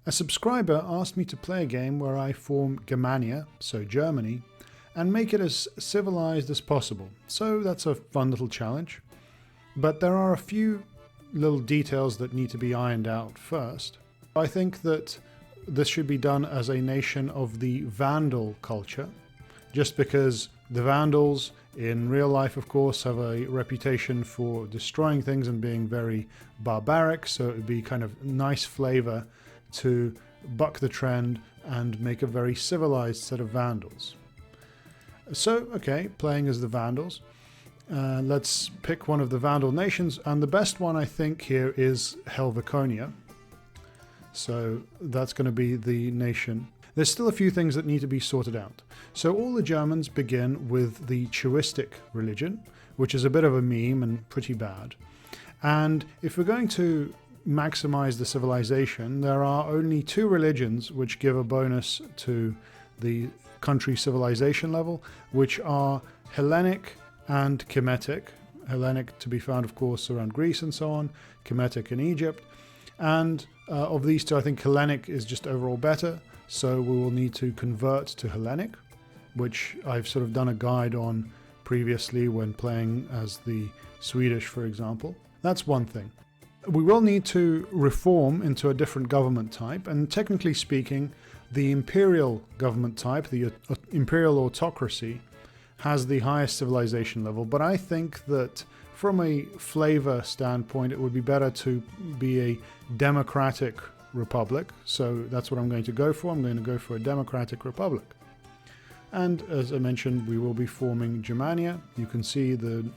A subscriber asked me to play a game where I form Germania, so Germany, and make it as civilized as possible. So that's a fun little challenge. But there are a few little details that need to be ironed out first. I think that this should be done as a nation of the Vandal culture, just because the Vandals in real life, of course, have a reputation for destroying things and being very barbaric, so it would be kind of nice flavor to buck the trend and make a very civilized set of Vandals. So, okay, playing as the Vandals. Let's pick one of the Vandal nations, and the best one I think here is Helveconia. So that's going to be the nation. There's still a few things that need to be sorted out. So all the Germans begin with the Chuistic religion, which is a bit of a meme and pretty bad. And if we're going to maximize the civilization, there are only two religions which give a bonus to the country civilization level, which are Hellenic and Kemetic. Hellenic to be found, of course, around Greece and so on, Kemetic in Egypt. And of these two, I think Hellenic is just overall better, so we will need to convert to Hellenic, which I've sort of done a guide on previously when playing as the Swedish, for example. That's one thing. We will need to reform into a different government type, and technically speaking, the imperial government type, the imperial autocracy, has the highest civilization level, but I think that from a flavor standpoint, it would be better to be a democratic republic, so that's what I'm going to go for. I'm going to go for a democratic republic. And as I mentioned, we will be forming Germania. You can see the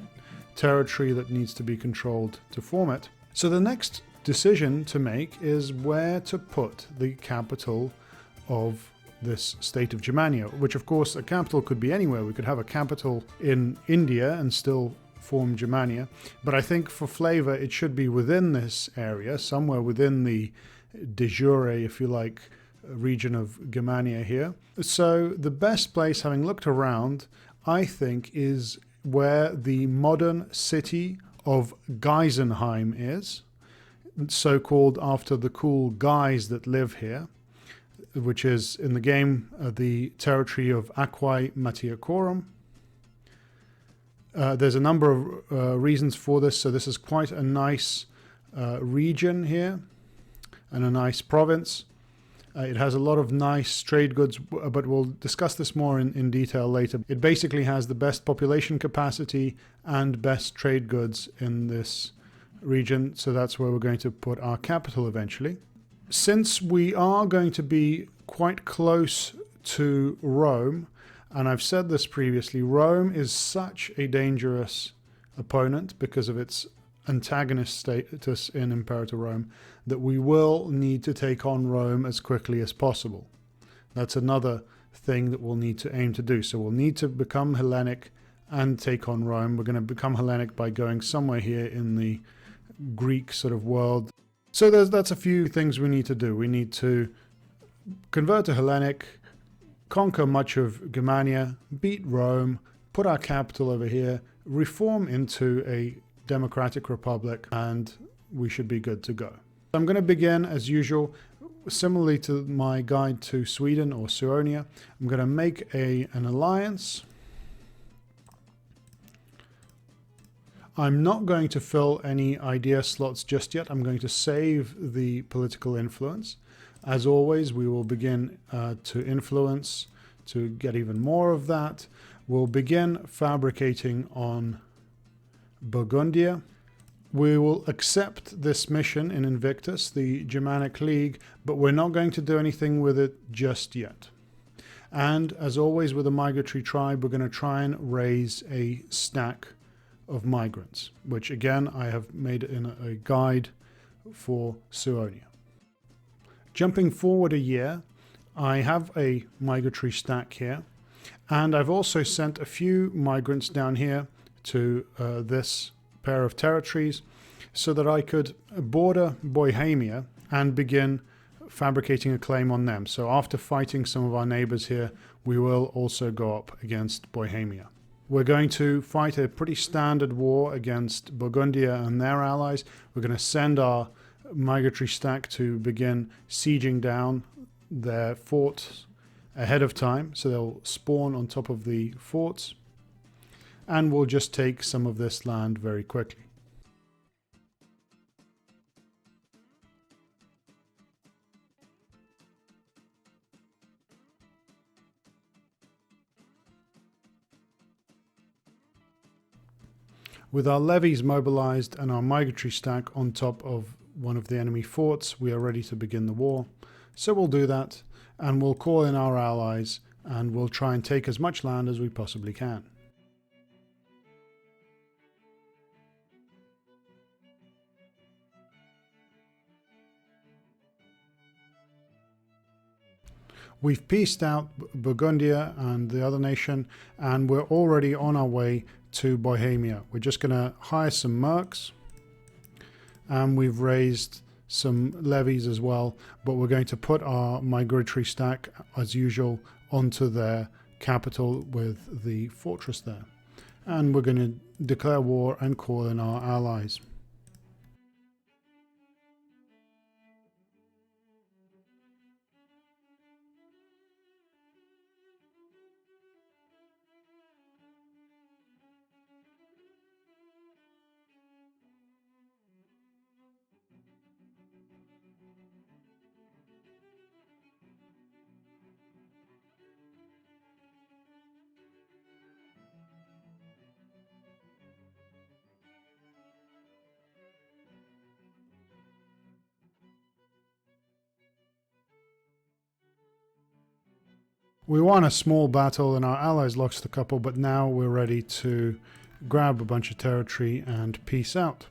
territory that needs to be controlled to form it. So the next decision to make is where to put the capital of this state of Germania, which of course a capital could be anywhere. We could have a capital in India and still form Germania, but I think for flavor it should be within this area, somewhere within the de jure, if you like, region of Germania here. So the best place, having looked around, I think is where the modern city of Geisenheim is, so-called after the cool guys that live here, which is in the game the territory of Aquae Matiocorum. There's a number of reasons for this, so this is quite a nice region here and a nice province. It has a lot of nice trade goods, but we'll discuss this more in detail later. It basically has the best population capacity and best trade goods in this region, so that's where we're going to put our capital eventually. Since we are going to be quite close to Rome, and I've said this previously, Rome is such a dangerous opponent because of its antagonist status in Imperator Rome, that we will need to take on Rome as quickly as possible. That's another thing that we'll need to aim to do. So we'll need to become Hellenic and take on Rome. We're going to become Hellenic by going somewhere here in the Greek sort of world. So that's a few things we need to do. We need to convert to Hellenic, conquer much of Germania, beat Rome, put our capital over here, reform into a democratic republic, and we should be good to go. I'm going to begin as usual, similarly to my guide to Sweden or Suonia. I'm going to make an alliance. I'm not going to fill any idea slots just yet. I'm going to save the political influence. As always, we will begin to influence to get even more of that. We'll begin fabricating on Burgundia. We will accept this mission in Invictus, the Germanic League, but we're not going to do anything with it just yet. And as always with a migratory tribe, we're going to try and raise a stack of migrants, which again I have made in a guide for Suonia. Jumping forward a year, I have a migratory stack here, and I've also sent a few migrants down here to this pair of territories so that I could border Bohemia and begin fabricating a claim on them. So after fighting some of our neighbors here, we will also go up against Bohemia. We're going to fight a pretty standard war against Burgundia and their allies. We're going to send our migratory stack to begin sieging down their forts ahead of time, so they'll spawn on top of the forts, and we'll just take some of this land very quickly. With our levies mobilized and our migratory stack on top of one of the enemy forts, we are ready to begin the war. So we'll do that, and we'll call in our allies, and we'll try and take as much land as we possibly can. We've pieced out Burgundia and the other nation, and we're already on our way to Bohemia. We're just going to hire some mercs, and we've raised some levies as well, but we're going to put our migratory stack as usual onto their capital with the fortress there. And we're going to declare war and call in our allies. We won a small battle and our allies lost a couple, but now we're ready to grab a bunch of territory and peace out.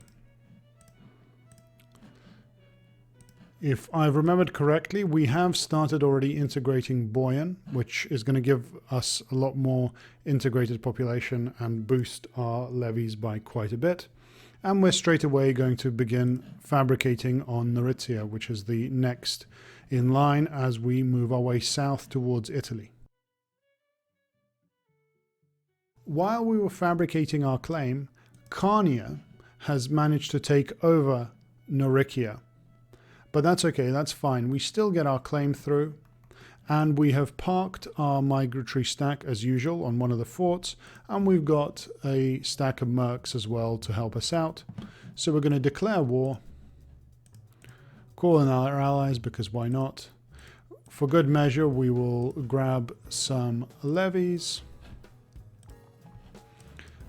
If I've remembered correctly, we have started already integrating Boyan, which is going to give us a lot more integrated population and boost our levies by quite a bit. And we're straight away going to begin fabricating on Naritia, which is the next in line as we move our way south towards Italy. While we were fabricating our claim, Carnia has managed to take over Naricia. But that's okay, that's fine. We still get our claim through, and we have parked our migratory stack as usual on one of the forts, and we've got a stack of mercs as well to help us out. So we're going to declare war, call in our allies because why not. For good measure, we will grab some levies,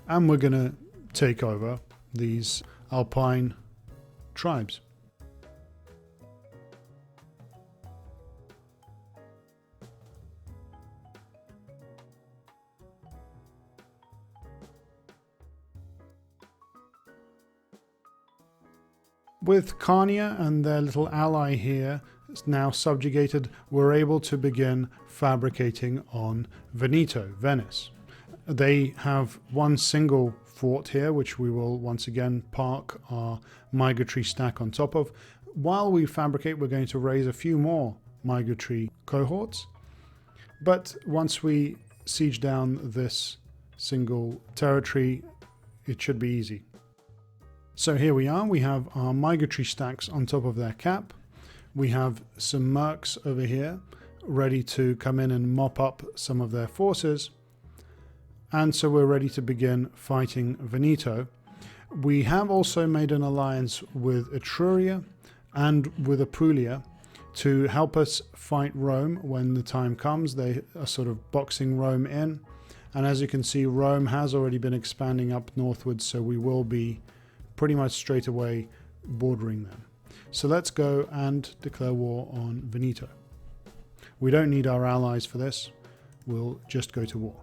and we're going to take over these Alpine tribes. With Carnia and their little ally here now subjugated, we're able to begin fabricating on Veneto, Venice. They have one single fort here, which we will once again park our migratory stack on top of. While we fabricate, we're going to raise a few more migratory cohorts. But once we siege down this single territory, it should be easy. So here we are, we have our migratory stacks on top of their cap. We have some mercs over here ready to come in and mop up some of their forces. And so we're ready to begin fighting Veneto. We have also made an alliance with Etruria and with Apulia to help us fight Rome when the time comes. They are sort of boxing Rome in. And as you can see, Rome has already been expanding up northwards, so we will be pretty much straight away bordering them. So let's go and declare war on Veneto. We don't need our allies for this. We'll just go to war.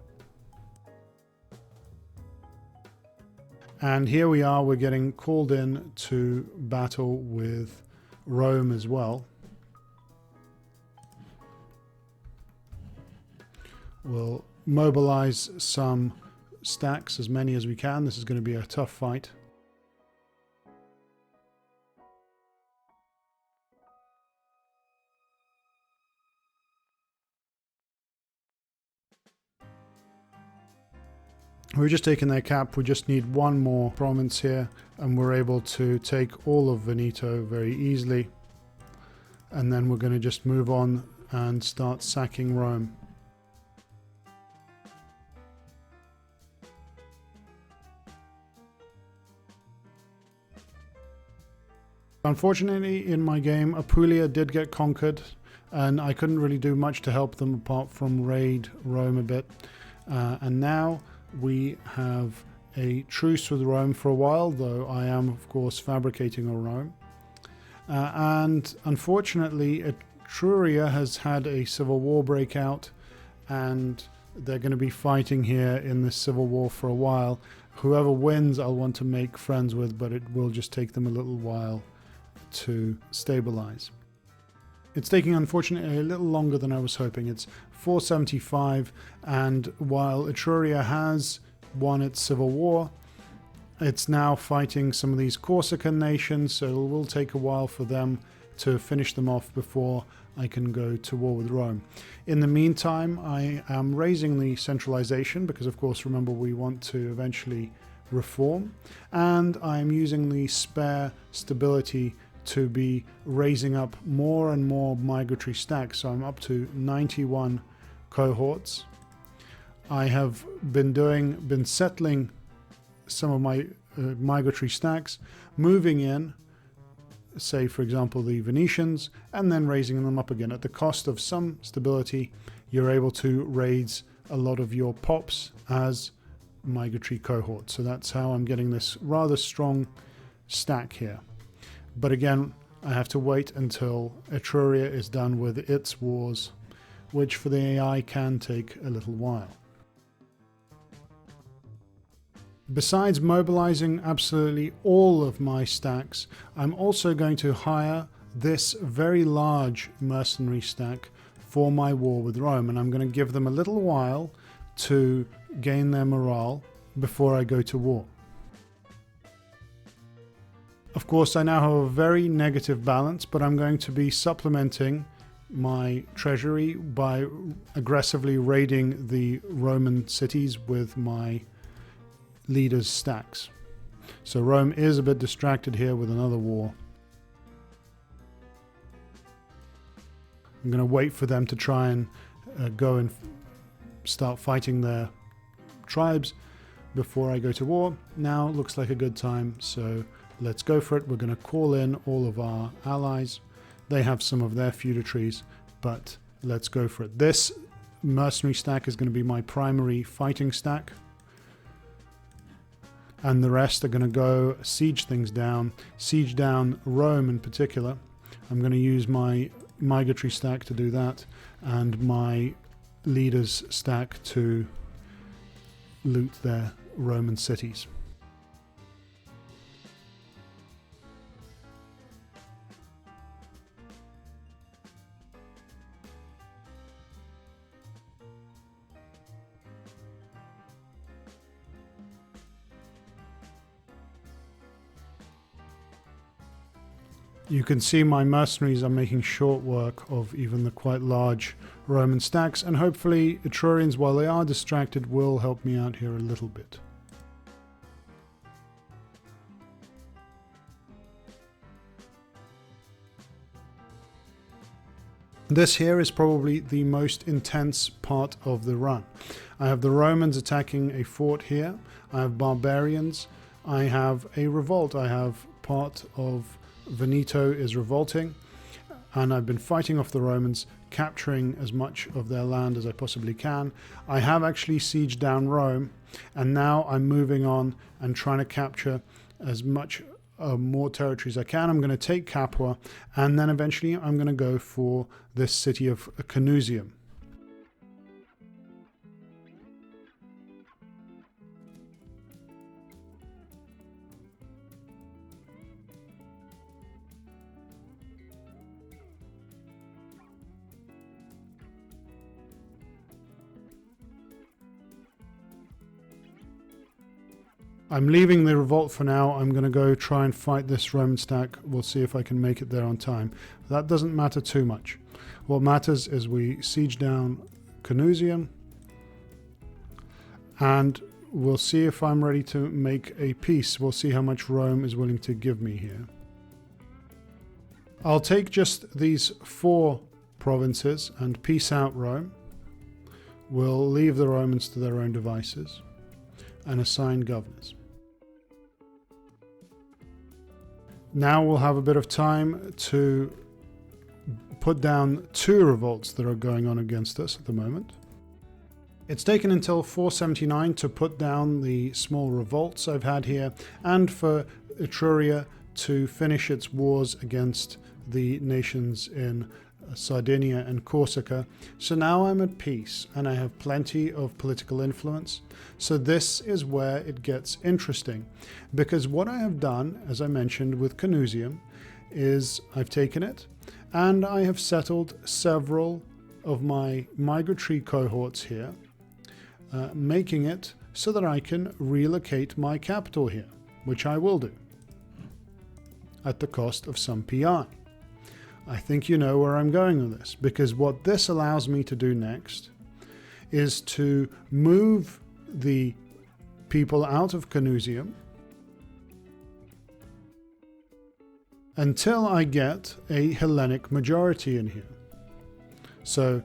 And here we are, we're getting called in to battle with Rome as well. We'll mobilize some stacks, as many as we can. This is going to be a tough fight. We're just taking their cap. We just need one more province here, and we're able to take all of Veneto very easily. And then we're going to just move on and start sacking Rome. Unfortunately, in my game, Apulia did get conquered, and I couldn't really do much to help them apart from raid Rome a bit. And now we have a truce with Rome for a while, though I am, of course, fabricating a Rome. And unfortunately, Etruria has had a civil war break out, and they're going to be fighting here in this civil war for a while. Whoever wins, I'll want to make friends with, but it will just take them a little while to stabilize. It's taking, unfortunately, a little longer than I was hoping. It's 475, and while Etruria has won its civil war, it's now fighting some of these Corsican nations, so it will take a while for them to finish them off before I can go to war with Rome. In the meantime, I am raising the centralization because, of course, remember, we want to eventually reform, and I'm using the spare stability to be raising up more and more migratory stacks. So I'm up to 91 cohorts. I have been settling some of my migratory stacks, moving in, say for example the Venetians, and then raising them up again. At the cost of some stability, you're able to raise a lot of your pops as migratory cohorts. So that's how I'm getting this rather strong stack here. But again, I have to wait until Etruria is done with its wars, which for the AI can take a little while. Besides mobilizing absolutely all of my stacks, I'm also going to hire this very large mercenary stack for my war with Rome, and I'm going to give them a little while to gain their morale before I go to war. Of course, I now have a very negative balance, but I'm going to be supplementing my treasury by aggressively raiding the Roman cities with my leaders' stacks. So Rome is a bit distracted here with another war. I'm going to wait for them to try and go and start fighting their tribes before I go to war. Now looks like a good time, so let's go for it. We're going to call in all of our allies. They have some of their feudatories, but let's go for it. This mercenary stack is going to be my primary fighting stack, and the rest are going to go siege things down, siege down Rome in particular. I'm going to use my migratory stack to do that, and my leaders stack to loot their Roman cities. You can see my mercenaries are making short work of even the quite large Roman stacks, and hopefully Etrurians, while they are distracted, will help me out here a little bit. This here is probably the most intense part of the run. I have the Romans attacking a fort here, I have barbarians, I have a revolt, I have part of Veneto is revolting, and I've been fighting off the Romans, capturing as much of their land as I possibly can. I have actually sieged down Rome, and now I'm moving on and trying to capture as much more territory as I can. I'm going to take Capua, and then eventually I'm going to go for this city of Canusium. I'm leaving the revolt for now. I'm going to go try and fight this Roman stack. We'll see if I can make it there on time. That doesn't matter too much. What matters is we siege down Canusium, and we'll see if I'm ready to make a peace. We'll see how much Rome is willing to give me here. I'll take just these 4 provinces and peace out Rome. We'll leave the Romans to their own devices and assign governors. Now we'll have a bit of time to put down 2 revolts that are going on against us at the moment. It's taken until 479 to put down the small revolts I've had here, and for Etruria to finish its wars against the nations in Sardinia and Corsica. So now I'm at peace and I have plenty of political influence. So this is where it gets interesting, because what I have done, as I mentioned with Canusium, is I've taken it and I have settled several of my migratory cohorts here, making it so that I can relocate my capital here, which I will do at the cost of some PI. I think you know where I'm going with this, because what this allows me to do next is to move the people out of Canusium until I get a Hellenic majority in here. So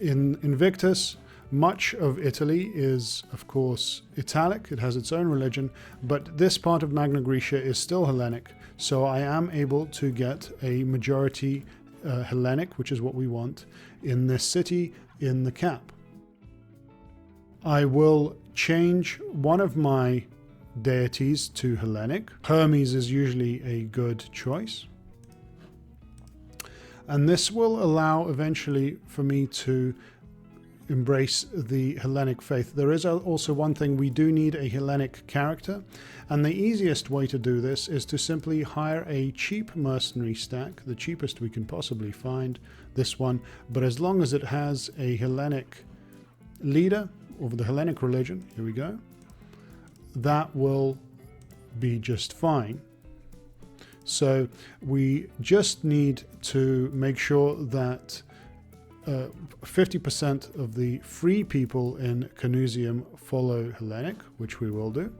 in Invictus, much of Italy is, of course, Italic. It has its own religion, but this part of Magna Graecia is still Hellenic. So I am able to get a majority Hellenic, which is what we want, in this city, in the cap. I will change one of my deities to Hellenic. Hermes is usually a good choice. And this will allow eventually for me to embrace the Hellenic faith. There is also one thing: we do need a Hellenic character, and the easiest way to do this is to simply hire a cheap mercenary stack, the cheapest we can possibly find, this one, but as long as it has a Hellenic leader of the Hellenic religion, here we go, that will be just fine. So we just need to make sure that 50% of the free people in Canusium follow Hellenic, which we will do.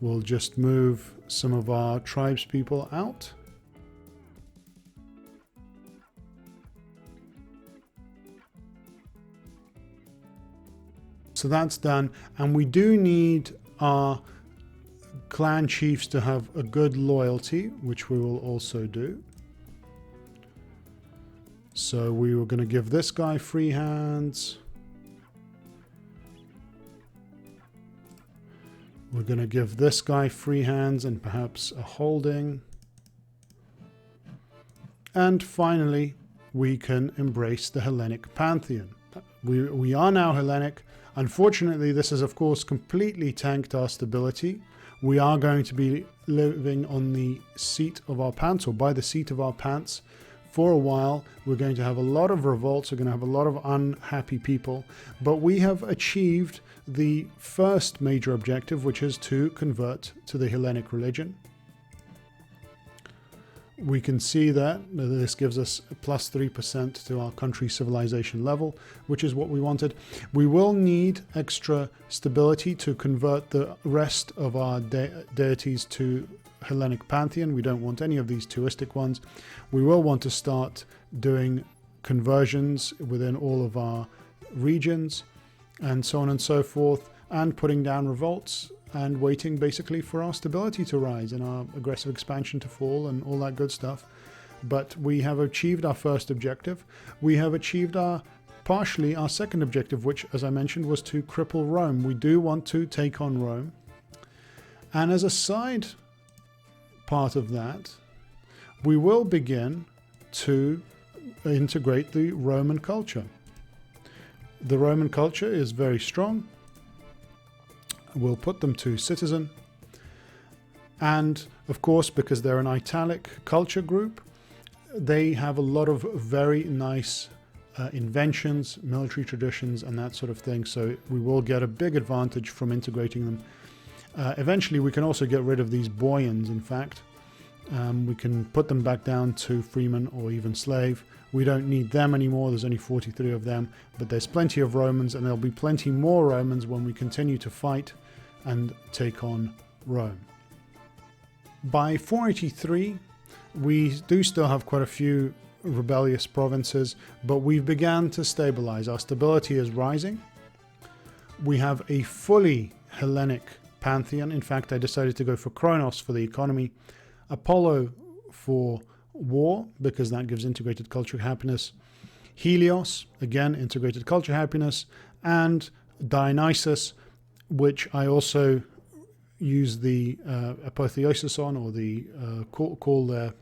We'll just move some of our tribes people out. So that's done, and we do need our clan chiefs to have a good loyalty, which we will also do. So we were going to give this guy free hands. We're going to give this guy free hands and perhaps a holding. And finally, we can embrace the Hellenic pantheon. We are now Hellenic. Unfortunately, this has, of course, completely tanked our stability. We are going to be living on the seat of our pants, or by the seat of our pants, for a while. We're going to have a lot of revolts. We're going to have a lot of unhappy people. But we have achieved the first major objective, which is to convert to the Hellenic religion. We can see that this gives us a plus 3% to our country civilization level, which is what we wanted. We will need extra stability to convert the rest of our deities to Hellenic pantheon. We don't want any of these tuistic ones. We will want to start doing conversions within all of our regions and so on and so forth, and putting down revolts and waiting basically for our stability to rise and our aggressive expansion to fall and all that good stuff. But we have achieved our first objective. We have achieved partially our second objective, which, as I mentioned, was to cripple Rome. We do want to take on Rome. And as a side part of that, we will begin to integrate the Roman culture. The Roman culture is very strong. We'll put them to citizen. And of course, because they're an Italic culture group, they have a lot of very nice inventions, military traditions, and that sort of thing. So we will get a big advantage from integrating them. Eventually, we can also get rid of these Boyans, in fact, We can put them back down to freeman or even slave. We don't need them anymore. There's only 43 of them, but there's plenty of Romans, and there'll be plenty more Romans when we continue to fight and take on Rome. By 483, we do still have quite a few rebellious provinces, but we've begun to stabilize. Our stability is rising. We have a fully Hellenic pantheon. In fact, I decided to go for Kronos for the economy, Apollo for war, because that gives integrated culture happiness, Helios, again, integrated culture happiness, and Dionysus, which I also use the apotheosis on, or the call their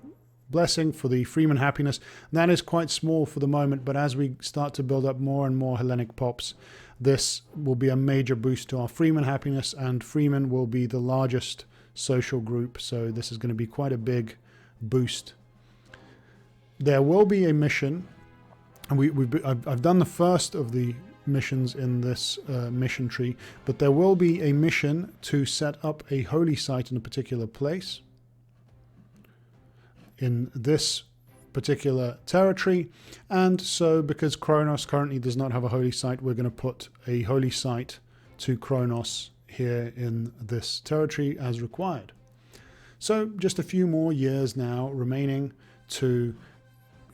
blessing for the freeman happiness. That is quite small for the moment, but as we start to build up more and more Hellenic pops, this will be a major boost to our freeman happiness, and freemen will be the largest social group, so this is going to be quite a big boost. There will be a mission, and I've done the first of the missions in this mission tree, but there will be a mission to set up a holy site in a particular place in this particular territory. And so because Kronos currently does not have a holy site, we're going to put a holy site to Kronos here in this territory as required. So just a few more years now remaining to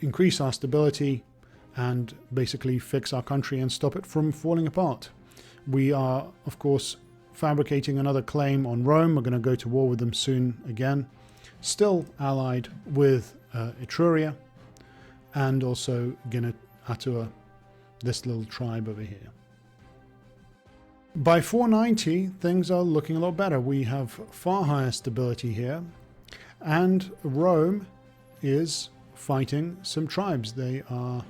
increase our stability and basically fix our country and stop it from falling apart. We are, of course, fabricating another claim on Rome. We're going to go to war with them soon again. Still allied with Etruria and also Atua, this little tribe over here. By 490, things are looking a lot better. We have far higher stability here, and Rome is fighting some tribes. They are,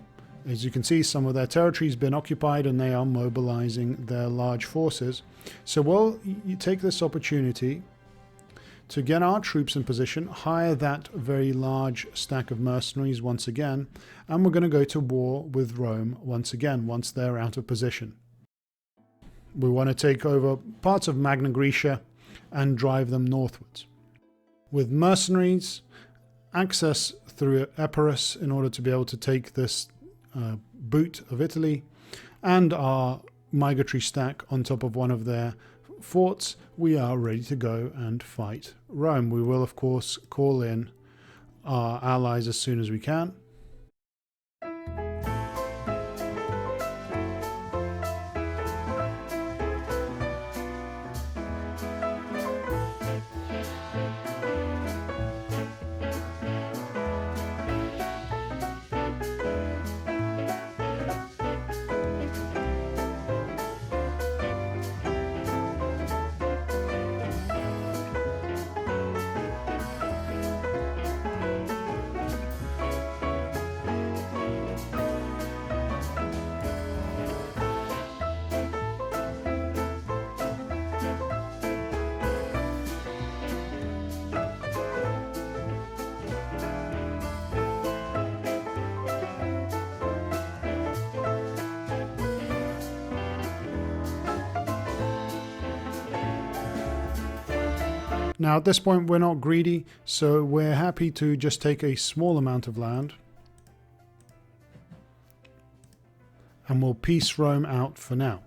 as you can see, some of their territory has been occupied, and they are mobilizing their large forces. So we'll take this opportunity to get our troops in position, hire that very large stack of mercenaries once again, and we're going to go to war with Rome once again, once they're out of position. We want to take over parts of Magna Graecia and drive them northwards. With mercenaries, access through Epirus in order to be able to take this boot of Italy, and our migratory stack on top of one of their forts, we are ready to go and fight Rome. We will, of course, call in our allies as soon as we can. Now at this point we're not greedy, so we're happy to just take a small amount of land and we'll piece Rome out for now.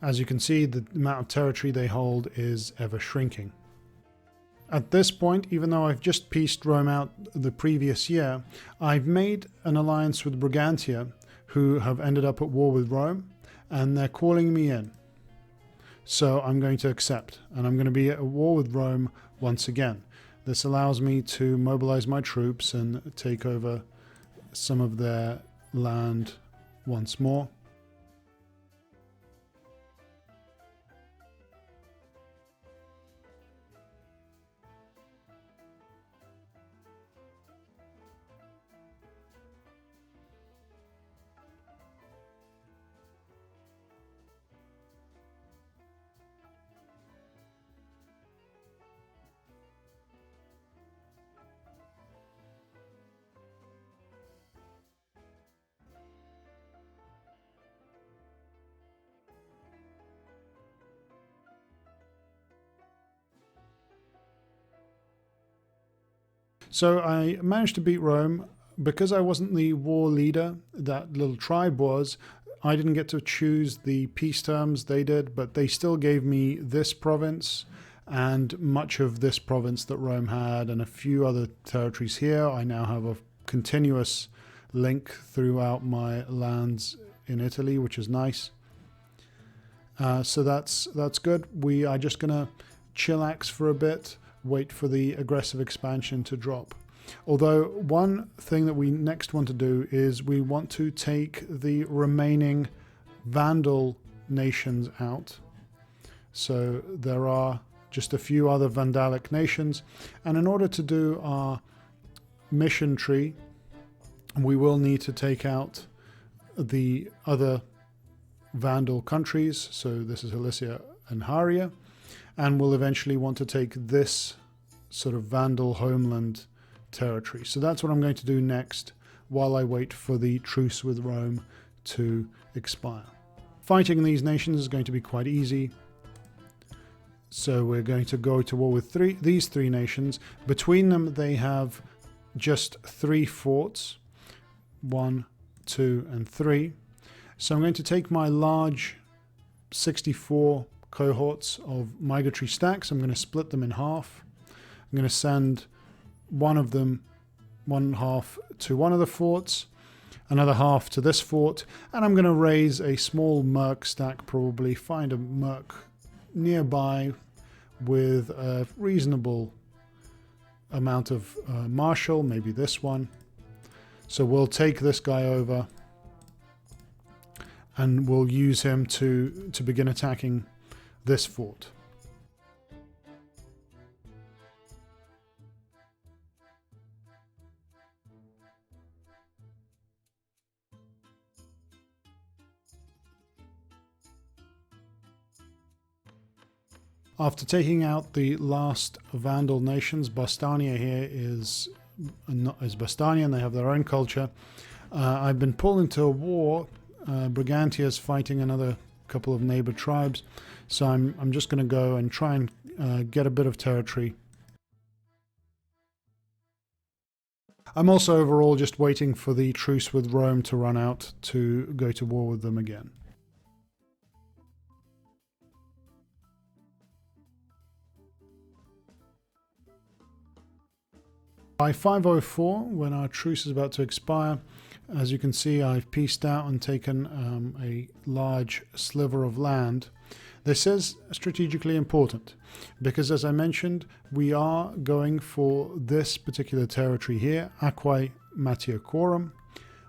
As you can see, the amount of territory they hold is ever shrinking. At this point, even though I've just pieced Rome out the previous year, I've made an alliance with Brigantia, who have ended up at war with Rome, and they're calling me in. So I'm going to accept, and I'm going to be at war with Rome once again. This allows me to mobilize my troops and take over some of their land once more. So I managed to beat Rome. Because I wasn't the war leader, that little tribe was, I didn't get to choose the peace terms, they did, but they still gave me this province and much of this province that Rome had and a few other territories here. I now have a continuous link throughout my lands in Italy, which is nice. So that's good. We are just going to chillax for a bit, wait for the aggressive expansion to drop. Although one thing that we next want to do is we want to take the remaining Vandal nations out. So there are just a few other Vandalic nations, and in order to do our mission tree, we will need to take out the other Vandal countries. So this is Halicia and Haria, and we'll eventually want to take this sort of Vandal homeland territory. So that's what I'm going to do next while I wait for the truce with Rome to expire. Fighting these nations is going to be quite easy. So we're going to go to war with these three nations. Between them they have just 3 forts. 1, 2 and 3. So I'm going to take my large 64 cohorts of migratory stacks. I'm going to split them in half. I'm going to send one of them, one half to one of the forts, another half to this fort, and I'm going to raise a small merc stack, probably find a merc nearby with a reasonable amount of martial, maybe this one. So we'll take this guy over and we'll use him to begin attacking this fort. After taking out the last Vandal nations, Bastania here is Bastanian, they have their own culture. I've been pulled into a war. Brigantia is fighting another couple of neighbor tribes, so I'm just going to go and try and get a bit of territory. I'm also overall just waiting for the truce with Rome to run out to go to war with them again. By 504, when our truce is about to expire, as you can see, I've pieced out and taken a large sliver of land. This is strategically important because, as I mentioned, we are going for this particular territory here, Aquae Matiocorum.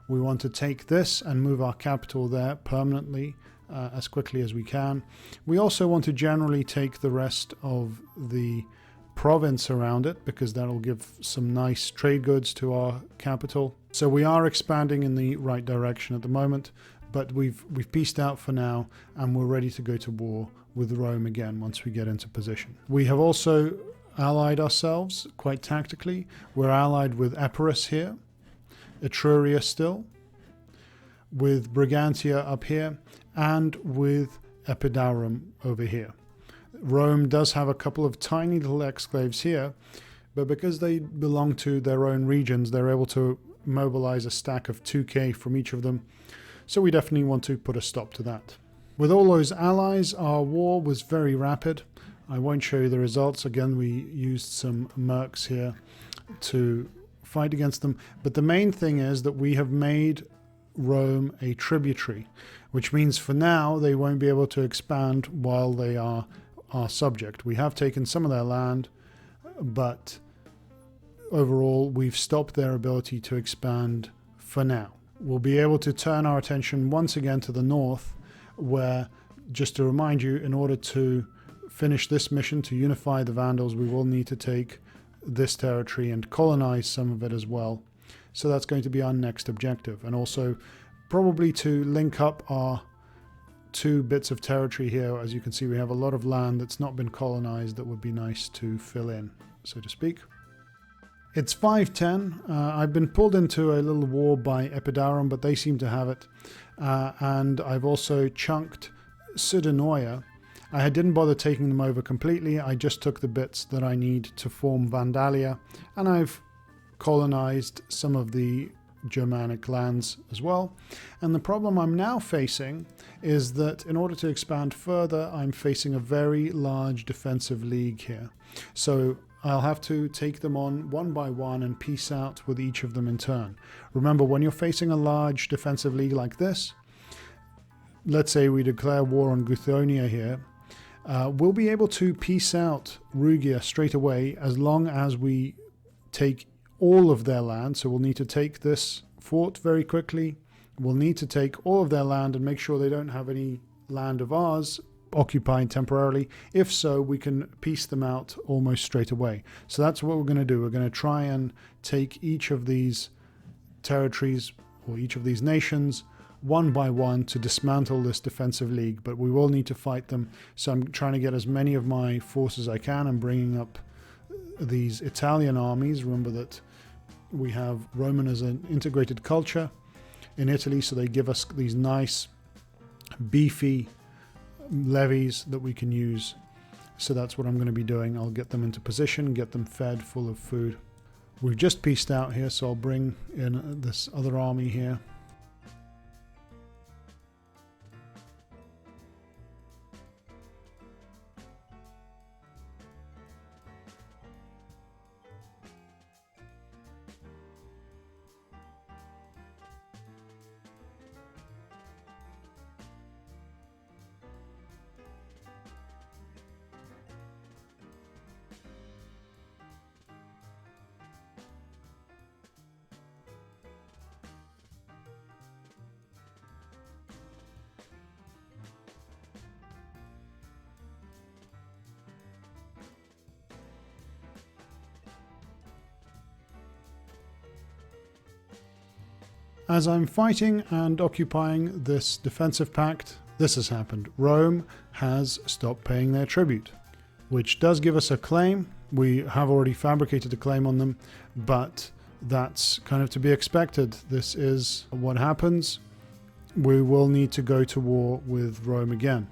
We want to take this and move our capital there permanently as quickly as we can. We also want to generally take the rest of the province around it because that'll give some nice trade goods to our capital. So we are expanding in the right direction at the moment, but we've pieced out for now and we're ready to go to war with Rome again once we get into position. We have also allied ourselves quite tactically. We're allied with Epirus here, Etruria still, with Brigantia up here, and with Epidaurus over here. Rome does have a couple of tiny little exclaves here, but because they belong to their own regions, they're able to mobilize a stack of 2k from each of them. So we definitely want to put a stop to that. With all those allies, our war was very rapid. I won't show you the results. Again, we used some mercs here to fight against them. But the main thing is that we have made Rome a tributary, which means for now they won't be able to expand while they are our subject. We have taken some of their land, but overall we've stopped their ability to expand for now. We'll be able to turn our attention once again to the north, where, just to remind you, in order to finish this mission to unify the Vandals, we will need to take this territory and colonize some of it as well. So that's going to be our next objective, and also probably to link up our 2 bits of territory here. As you can see, we have a lot of land that's not been colonized that would be nice to fill in, so to speak. It's 510. I've been pulled into a little war by Epidaurus, but they seem to have it. And I've also chunked Pseudonoia. I didn't bother taking them over completely. I just took the bits that I need to form Vandalia, and I've colonized some of the Germanic lands as well. And the problem I'm now facing is that in order to expand further, I'm facing a very large defensive league here. So I'll have to take them on one by one and peace out with each of them in turn. Remember, when you're facing a large defensive league like this, let's say we declare war on Guthionia here, we'll be able to peace out Rugia straight away as long as we take all of their land. So we'll need to take this fort very quickly. We'll need to take all of their land and make sure they don't have any land of ours occupied temporarily. If so, we can piece them out almost straight away. So that's what we're going to do. We're going to try and take each of these territories or each of these nations one by one to dismantle this defensive league, but we will need to fight them. So I'm trying to get as many of my forces as I can and bringing up these Italian armies. Remember that we have Roman as an integrated culture in Italy, so they give us these nice beefy levies that we can use. So that's what I'm going to be doing. I'll get them into position, get them fed, full of food. We've just pieced out here, so I'll bring in this other army here. As I'm fighting and occupying this defensive pact, this has happened. Rome has stopped paying their tribute, which does give us a claim. We have already fabricated a claim on them, but that's kind of to be expected. This is what happens. We will need to go to war with Rome again.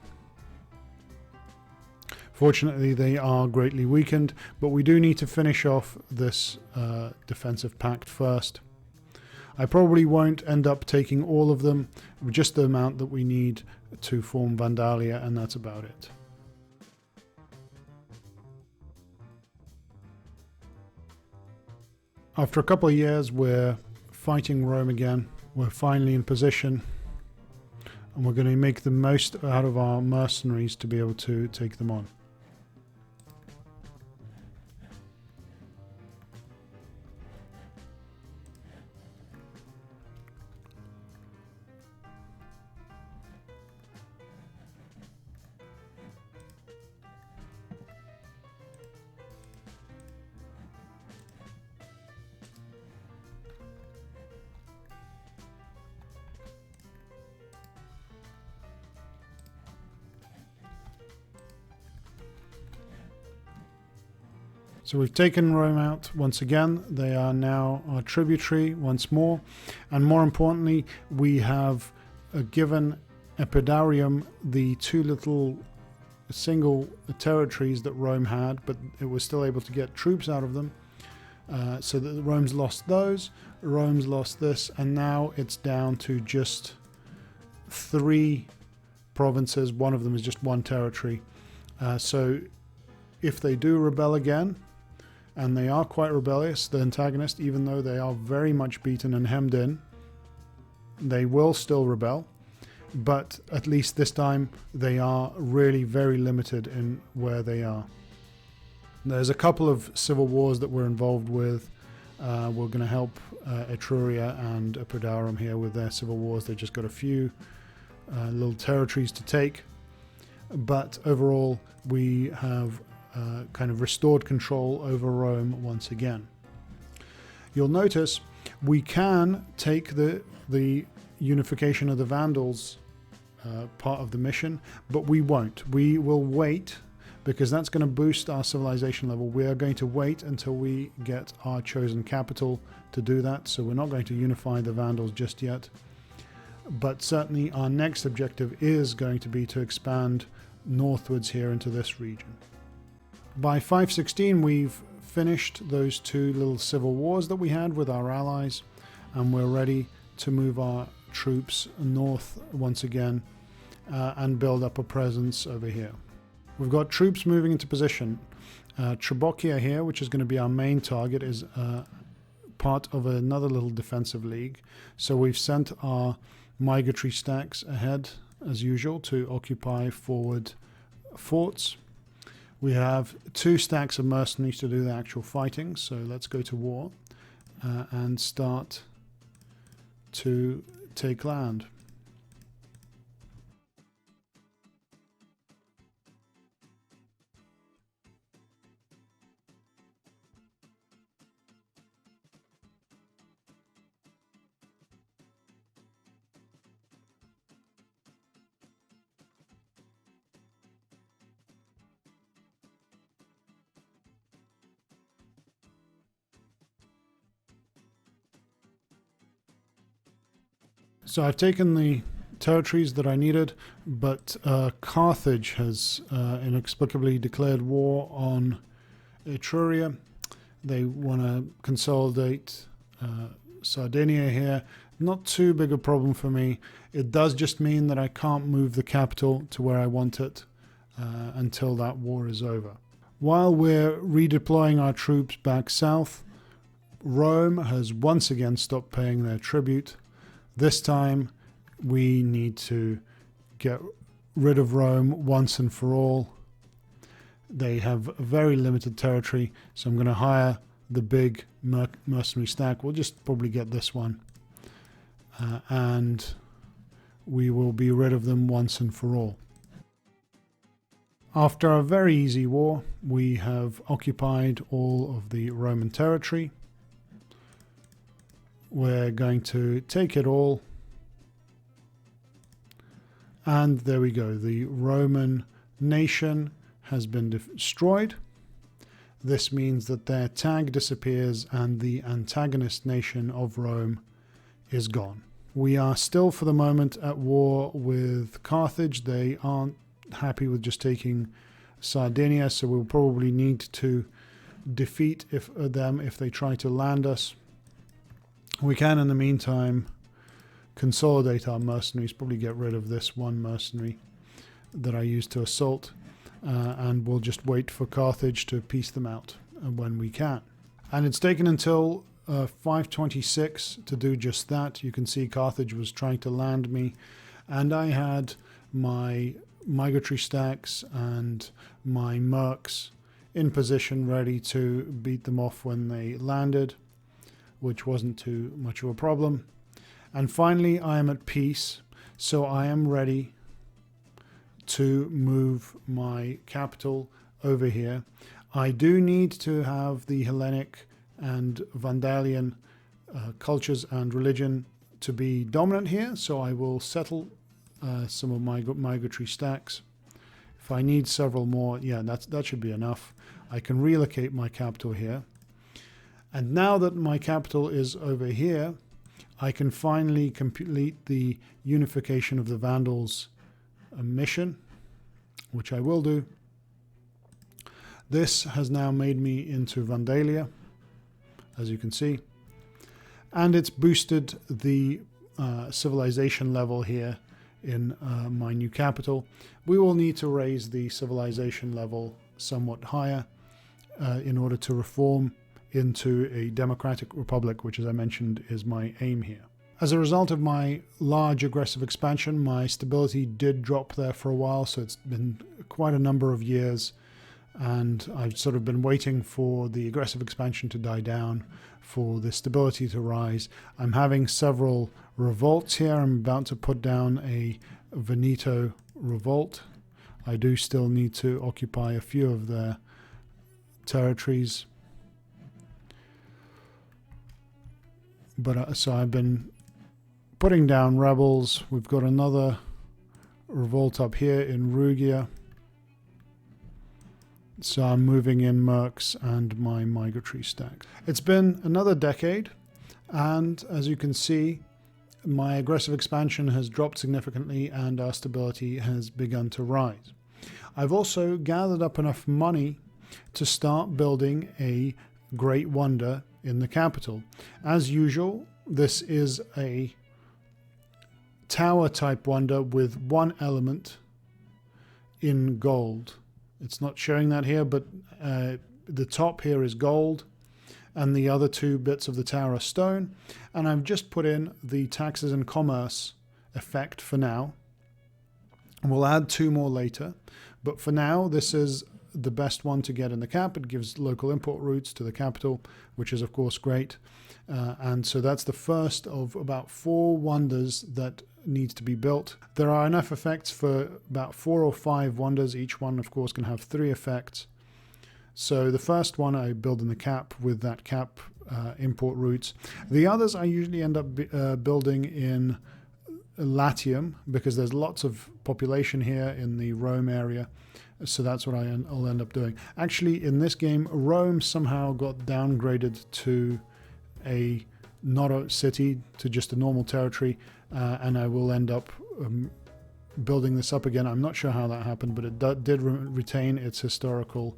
Fortunately, they are greatly weakened, but we do need to finish off this defensive pact first. I probably won't end up taking all of them, just the amount that we need to form Vandalia, and that's about it. After a couple of years, we're fighting Rome again. We're finally in position, and we're going to make the most out of our mercenaries to be able to take them on. So we've taken Rome out once again. They are now our tributary once more. And more importantly, we have given Epidaurium the two little single territories that Rome had, but it was still able to get troops out of them. So that Rome's lost those, Rome's lost this, and now it's down to just 3 provinces. One of them is just 1 territory. So if they do rebel again, and they are quite rebellious, the antagonist, even though they are very much beaten and hemmed in, they will still rebel. But at least this time they are really very limited in where they are. There's a couple of civil wars that we're involved with. We're going to help Etruria and Epidaurium here with their civil wars. They just got a few little territories to take. But overall, we have kind of restored control over Rome once again. You'll notice we can take the unification of the Vandals part of the mission, but we won't. We will wait, because that's going to boost our civilization level. We are going to wait until we get our chosen capital to do that, so we're not going to unify the Vandals just yet. But certainly our next objective is going to be to expand northwards here into this region. By 516 we've finished those two little civil wars that we had with our allies, and we're ready to move our troops north once again and build up a presence over here. We've got troops moving into position. Trabokia here, which is going to be our main target, is part of another little defensive league. So we've sent our migratory stacks ahead as usual to occupy forward forts. We have 2 stacks of mercenaries to do the actual fighting, so let's go to war and start to take land. So I've taken the territories that I needed, but Carthage has inexplicably declared war on Etruria. They want to consolidate Sardinia here. Not too big a problem for me. It does just mean that I can't move the capital to where I want it until that war is over. While we're redeploying our troops back south, Rome has once again stopped paying their tribute. This time we need to get rid of Rome once and for all. They have a very limited territory, so I'm going to hire the big mercenary stack. We'll just probably get this one. And we will be rid of them once and for all. After a very easy war, we have occupied all of the Roman territory. We're going to take it all. And there we go. The Roman nation has been destroyed. This means that their tag disappears and the antagonist nation of Rome is gone. We are still for the moment at war with Carthage. They aren't happy with just taking Sardinia, so we'll probably need to defeat them if they try to land us. We can, in the meantime, consolidate our mercenaries, probably get rid of this one mercenary that I used to assault, and we'll just wait for Carthage to piece them out when we can. And it's taken until 526 to do just that. You can see Carthage was trying to land me, and I had my migratory stacks and my mercs in position ready to beat them off when they landed, which wasn't too much of a problem. And finally, I am at peace, so I am ready to move my capital over here. I do need to have the Hellenic and Vandalian cultures and religion to be dominant here, so I will settle some of my migratory stacks. If I need several more, yeah, that should be enough. I can relocate my capital here. And now that my capital is over here, I can finally complete the unification of the Vandals mission, which I will do. This has now made me into Vandalia, as you can see. And it's boosted the civilization level here in my new capital. We will need to raise the civilization level somewhat higher in order to reform into a democratic republic, which, as I mentioned, is my aim here. As a result of my large aggressive expansion, my stability did drop there for a while, so it's been quite a number of years, and I've sort of been waiting for the aggressive expansion to die down, for the stability to rise. I'm having several revolts here. I'm about to put down a Veneto revolt. I do still need to occupy a few of their territories. But so I've been putting down rebels. We've got another revolt up here in Rugia. So I'm moving in mercs and my migratory stacks. It's been another decade, and as you can see, my aggressive expansion has dropped significantly and our stability has begun to rise. I've also gathered up enough money to start building a great wonder in the capital. As usual, this is a tower type wonder with one element in gold. It's not showing that here, but the top here is gold and the other two bits of the tower are stone. And I've just put in the taxes and commerce effect for now. We'll add 2 more later, but for now this is the best one to get in the cap. It gives local import routes to the capital, which is of course great. And so that's the first of about 4 wonders that needs to be built. There are enough effects for about 4 or 5 wonders. Each one of course can have 3 effects. So the first one I build in the cap with that cap import routes. The others I usually end up building in Latium, because there's lots of population here in the Rome area. So that's what I'll end up doing. Actually, in this game, Rome somehow got downgraded to not a city, to just a normal territory, and I will end up building this up again. I'm not sure how that happened, but it did retain its historical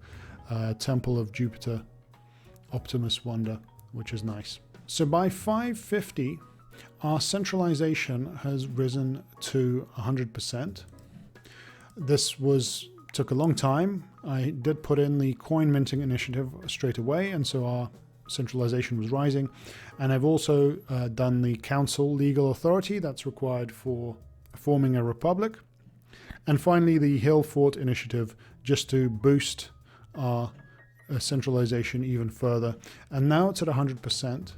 Temple of Jupiter Optimus wonder, which is nice. So by 550, our centralization has risen to 100%. This took a long time. I did put in the coin minting initiative straight away, and so our centralization was rising. And I've also done the council legal authority that's required for forming a republic. And finally, the hill fort initiative, just to boost our centralization even further. And now it's at 100%.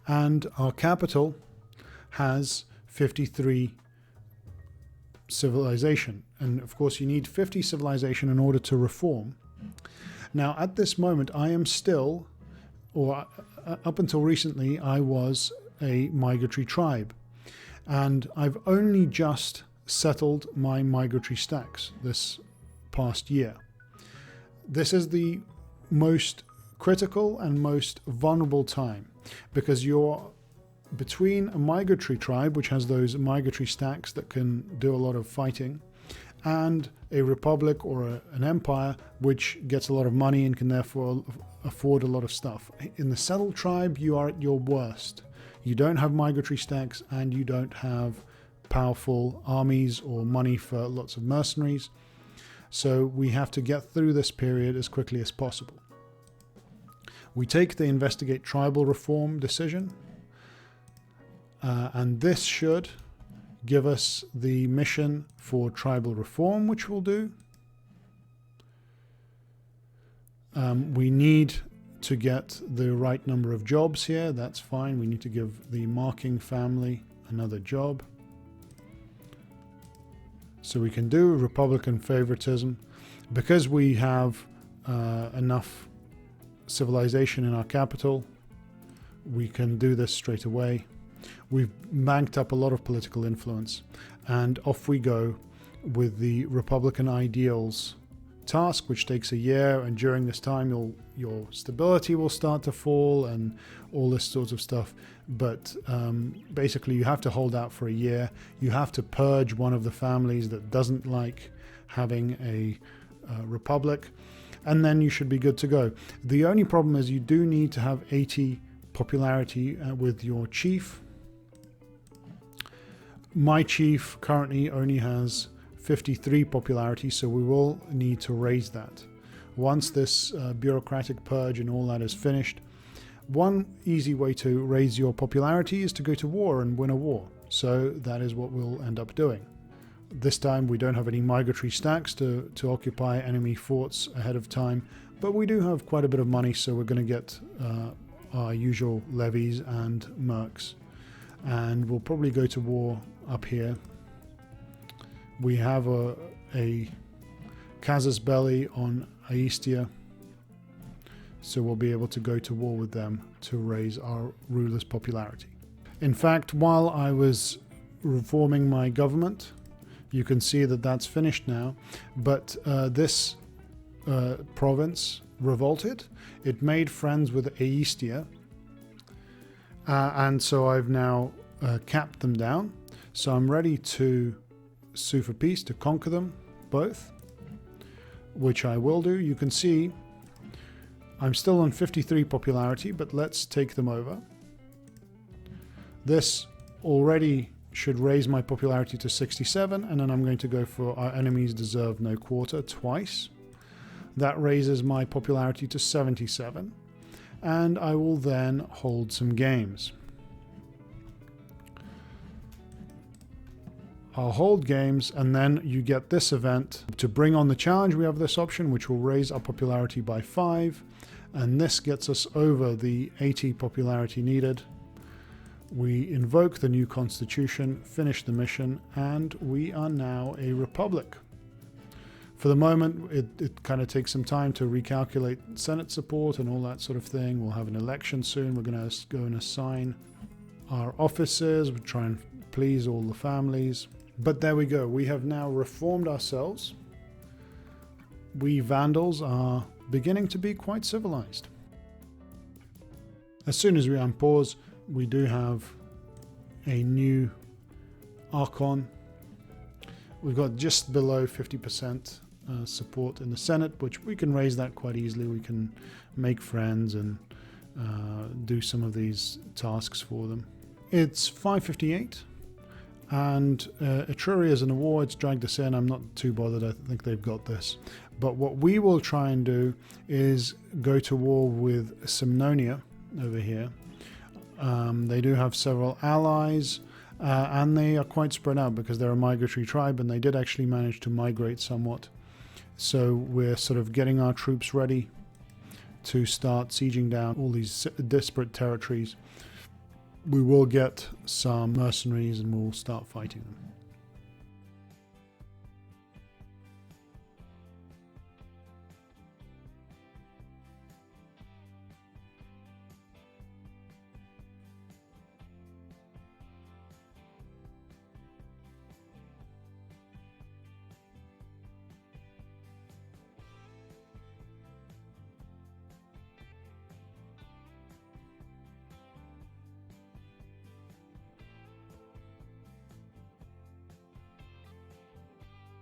And our capital has 53 civilization. And of course, you need 50 civilization in order to reform. Now, at this moment, I am still, or up until recently, I was a migratory tribe. And I've only just settled my migratory stacks this past year. This is the most critical and most vulnerable time, because you're between a migratory tribe, which has those migratory stacks that can do a lot of fighting, and a republic or an empire, which gets a lot of money and can therefore afford a lot of stuff. In the settled tribe, you are at your worst. You don't have migratory stacks, and you don't have powerful armies or money for lots of mercenaries. So we have to get through this period as quickly as possible. We take the investigate tribal reform decision, and this should give us the mission for tribal reform, which we'll do. We need to get the right number of jobs here. That's fine. We need to give the marking family another job. So we can do Republican favoritism. Because we have enough civilization in our capital, we can do this straight away. We've banked up a lot of political influence, and off we go with the Republican ideals task, which takes a year, and during this time your stability will start to fall and all this sort of stuff. But basically you have to hold out for a year. You have to purge one of the families that doesn't like having a republic, and then you should be good to go. The only problem is you do need to have 80 popularity with your chief. My chief currently only has 53 popularity, so we will need to raise that. Once this bureaucratic purge and all that is finished, one easy way to raise your popularity is to go to war and win a war. So that is what we'll end up doing. This time we don't have any migratory stacks to occupy enemy forts ahead of time, but we do have quite a bit of money, so we're going to get our usual levies and mercs. And we'll probably go to war up here. We have a casus belli on Aestia, so we'll be able to go to war with them to raise our ruler's popularity. In fact, while I was reforming my government, you can see that that's finished now, but this province revolted. It made friends with Aestia, and so I've now capped them down. So I'm ready to sue for peace, to conquer them both, which I will do. You can see I'm still on 53 popularity, but let's take them over. This already should raise my popularity to 67, and then I'm going to go for Our Enemies Deserve No Quarter twice. That raises my popularity to 77, and I will then hold some games. I'll hold games, and then you get this event. To bring on the challenge, we have this option which will raise our popularity by 5, and this gets us over the 80 popularity needed. We invoke the new constitution, finish the mission, and we are now a republic. For the moment, it kind of takes some time to recalculate Senate support and all that sort of thing. We'll have an election soon. We're going to go and assign our officers. We'll try and please all the families. But there we go. We have now reformed ourselves. We Vandals are beginning to be quite civilized. As soon as we unpause, we do have a new Archon. We've got just below 50% support in the Senate, which we can raise that quite easily. We can make friends and do some of these tasks for them. It's 5:58, and Etruria is in a war. It's dragged us in. I'm not too bothered. I think they've got this. But what we will try and do is go to war with Simnonia over here. They do have several allies, and they are quite spread out because they're a migratory tribe, and they did actually manage to migrate somewhat. So we're sort of getting our troops ready to start sieging down all these disparate territories. We will get some mercenaries and we'll start fighting them.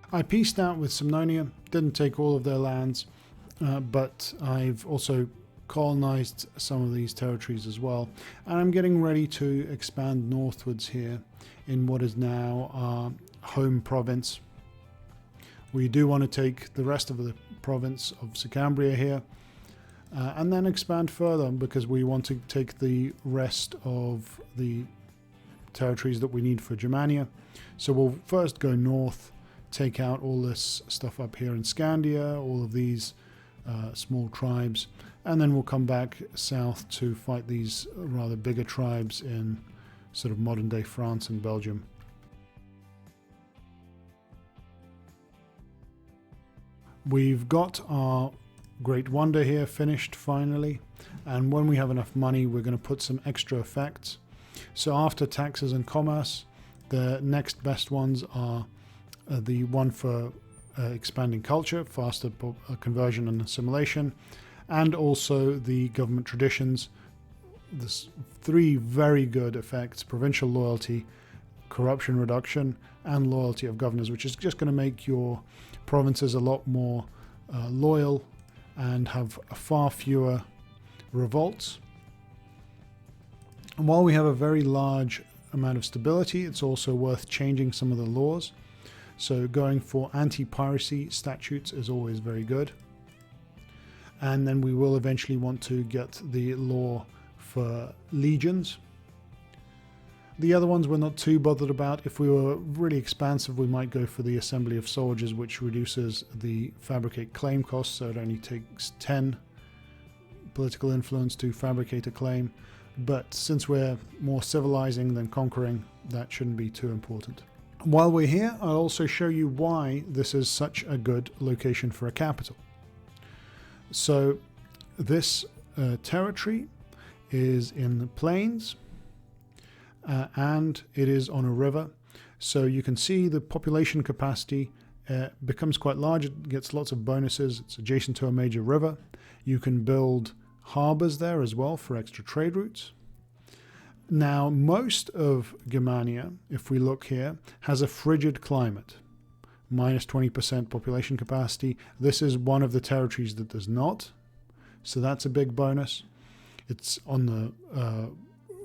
I peaced out with Simnonia, didn't take all of their lands, but I've also colonized some of these territories as well. And I'm getting ready to expand northwards here in what is now our home province. We do want to take the rest of the province of Sicambria here, and then expand further because we want to take the rest of the territories that we need for Germania. So we'll first go north, take out all this stuff up here in Scandia, all of these small tribes, and then we'll come back south to fight these rather bigger tribes in sort of modern day France and Belgium. We've got our Great Wonder here finished finally, and when we have enough money we're going to put some extra effects. So after taxes and commerce, the next best ones are the one for expanding culture, faster conversion and assimilation, and also the government traditions. There's 3 very good effects: provincial loyalty, corruption reduction, and loyalty of governors, which is just going to make your provinces a lot more loyal and have far fewer revolts. And while we have a very large amount of stability, it's also worth changing some of the laws. So going for anti-piracy statutes is always very good. And then we will eventually want to get the law for legions. The other ones we're not too bothered about. If we were really expansive, we might go for the assembly of soldiers, which reduces the fabricate claim cost, so it only takes 10 political influence to fabricate a claim. But since we're more civilizing than conquering, that shouldn't be too important. While we're here, I'll also show you why this is such a good location for a capital. So this territory is in the plains, and it is on a river. So you can see the population capacity becomes quite large. It gets lots of bonuses. It's adjacent to a major river. You can build harbors there as well for extra trade routes. Now, most of Germania, if we look here, has a frigid climate, minus 20% population capacity. This is one of the territories that does not. so that's a big bonus. It's on the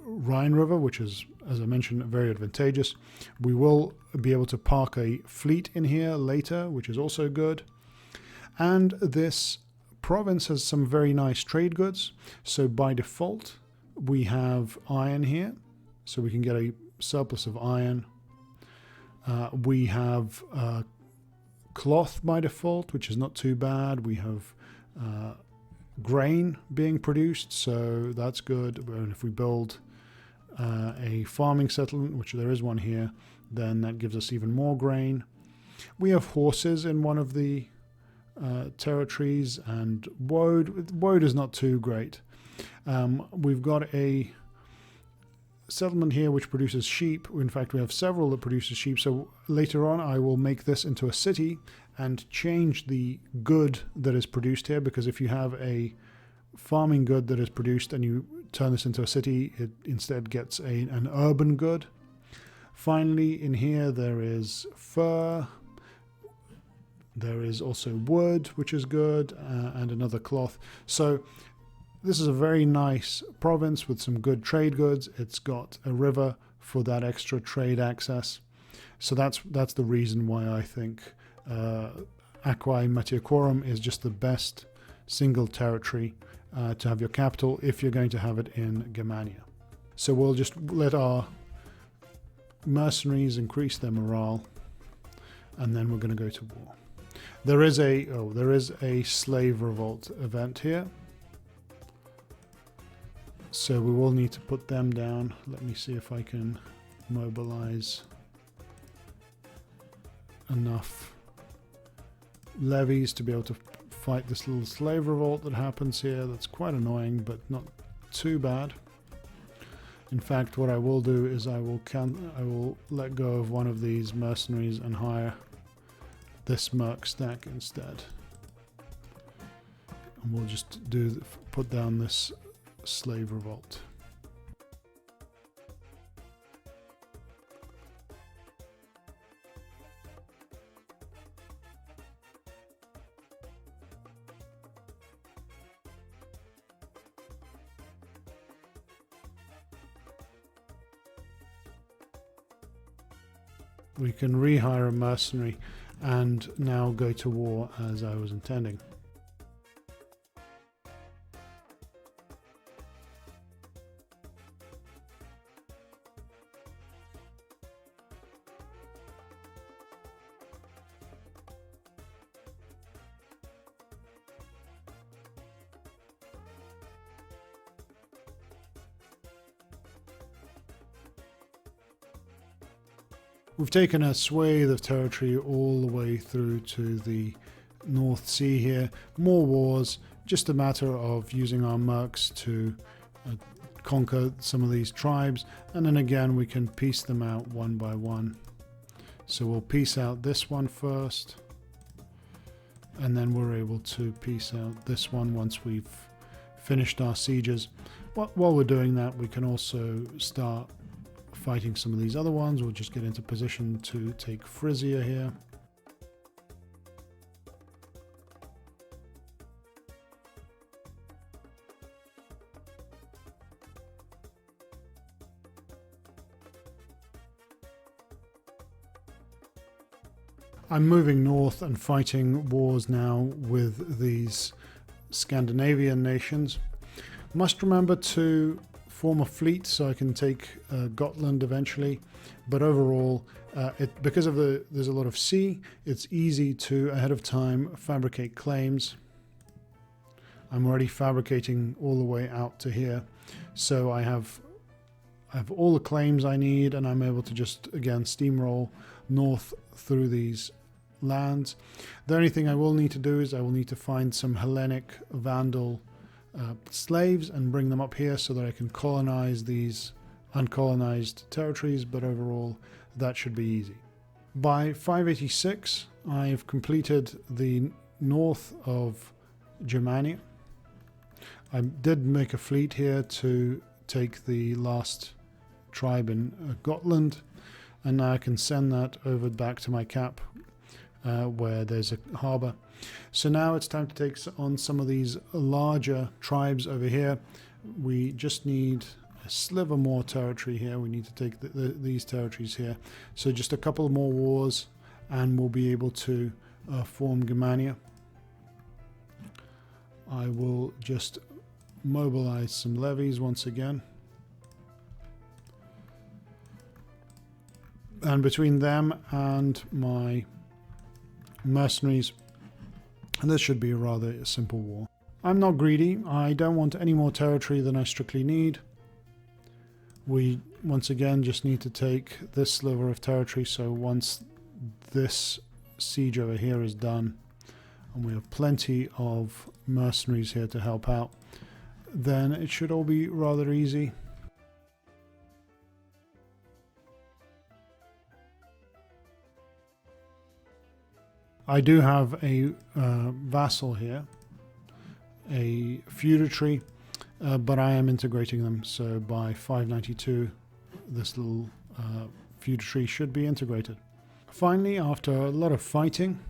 Rhine River, which is, as I mentioned, very advantageous. We will be able to park a fleet in here later, which is also good. And this province has some very nice trade goods. So by default, we have iron here, so we can get a surplus of iron. We have cloth by default, which is not too bad. We have grain being produced, so that's good. And if we build a farming settlement, which there is one here, then that gives us even more grain. We have horses in one of the territories, and woad is not too great. We've got a settlement here which produces sheep. In fact, we have several that produces sheep, so later on I will make this into a city and change the good that is produced here, because if you have a farming good that is produced and you turn this into a city, it instead gets an urban good. Finally, in here there is fur, there is also wood, which is good, and another cloth. So this is a very nice province with some good trade goods. It's got a river for that extra trade access. So that's the reason why I think Aquae Matiocorum is just the best single territory to have your capital if you're going to have it in Germania. So we'll just let our mercenaries increase their morale, and then we're going to go to war. There is a slave revolt event here, so we will need to put them down. Let me see if I can mobilize enough levies to be able to fight this little slave revolt that happens here. That's quite annoying, but not too bad. In fact, what I will do is I will let go of one of these mercenaries and hire this merc stack instead, and we'll just put down this slave revolt. We can rehire a mercenary and now go to war as I was intending. We've taken a swathe of territory all the way through to the North Sea here. More wars, just a matter of using our mercs to conquer some of these tribes, and then again we can piece them out one by one. So we'll piece out this one first, and then we're able to piece out this one once we've finished our sieges. While we're doing that, we can also start fighting some of these other ones. We'll just get into position to take Frisia here. I'm moving north and fighting wars now with these Scandinavian nations. Must remember to form a fleet so I can take Gotland eventually, but overall because of there's a lot of sea, it's easy to ahead of time fabricate claims. I'm already fabricating all the way out to here, so I have all the claims I need, and I'm able to just again steamroll north through these lands. The only thing I will need to do is I will need to find some Hellenic Vandal slaves and bring them up here so that I can colonize these uncolonized territories, but overall that should be easy. By 586 I've completed the north of Germania. I did make a fleet here to take the last tribe in Gotland, and now I can send that over back to my cap where there's a harbour. So now it's time to take on some of these larger tribes over here. We just need a sliver more territory here. We need to take these territories here. So just a couple more wars and we'll be able to form Germania. I will just mobilize some levies once again. And between them and my mercenaries, this should be a rather simple war. I'm not greedy. I don't want any more territory than I strictly need. We once again just need to take this sliver of territory, so once this siege over here is done and we have plenty of mercenaries here to help out, then it should all be rather easy. I do have a vassal here, a feudatory, but I am integrating them, so by 592 this little feudatory should be integrated. Finally, after a lot of fighting,